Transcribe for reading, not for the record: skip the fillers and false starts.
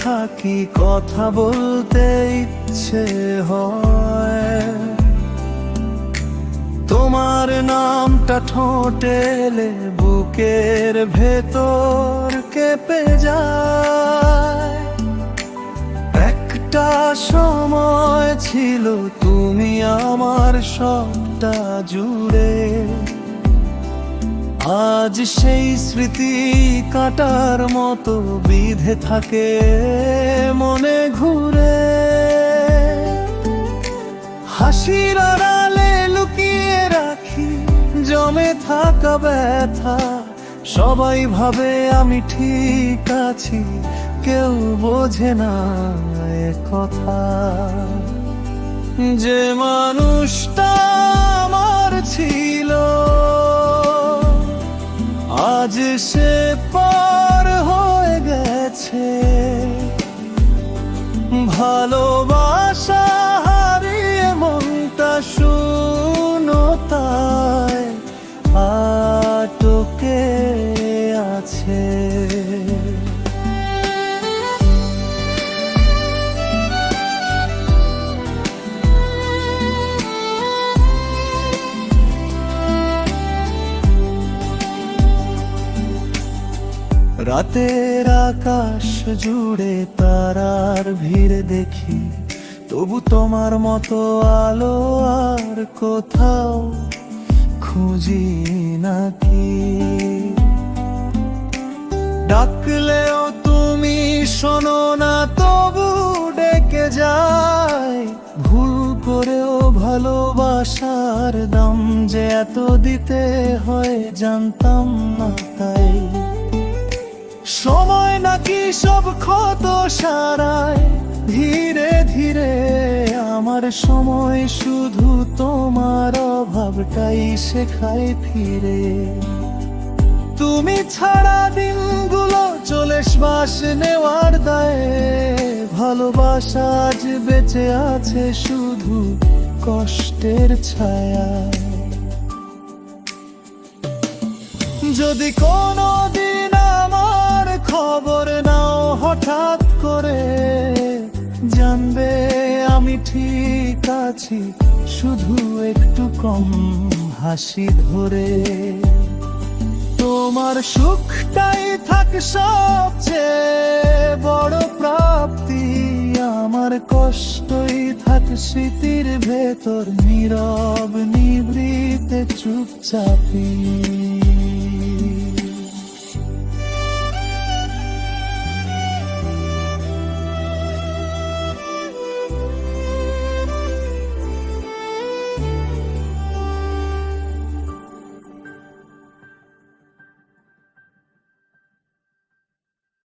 থাকি কথা বলতে ইচ্ছে হয়। তোমার নামটা ঠোঁটে এলে বুকের ভেতর কেঁপে যায়। একটা সময় ছিল তুমি আমার সবটা জুড়ে, আজ সেই স্মৃতি কাঁটার মতো বিঁধে থাকে মনে ঘুরে। হাসির আড়ালে লুকিয়ে রাখি জমে থাকা ব্যথা, সবাই ভাবে আমি ঠিক আছি, কেউ বোঝে না এ কথা। যে মানুষটা আমার ছিল আজ সে পার হয়ে গেছে। ভালোবাসা হারিয়ে মনটা শূন্যতায় আটকে আছে। রাতের আকাশ জুড়ে তারার ভিড় দেখি, তবু তোমার মতো আলো আর কোথাও খুঁজি নাকি। ডাকলেও তুমি শোনো না, তবু ডেকে যাই। ভুল করেও ভালোবাসার দাম যে এত দিতে হয় জানতাম না তাই। সময় নাকি সব ক্ষত সারায় ধীরে ধীরে, আমার সময় শুধু তোমার অভাবটাই শেখায় ফিরে। তুমি ছাড়া দিনগুলো চলে শ্বাস নেওয়ার দায়ে, ভালোবাসা আজ বেঁচে আছে শুধু কষ্টের ছায়ায়। যদি কোনোদিন আমার খবর নাও হঠাৎ করে, জানবে আমি ঠিক আছি, শুধু একটু কম হাসি ধরে। তোমার সুখটাই থাক সবচেয়ে বড় প্রাপ্তি, আমার কষ্টই থাক স্মৃতির ভেতর নীরব নিভৃতে চুপচাপি।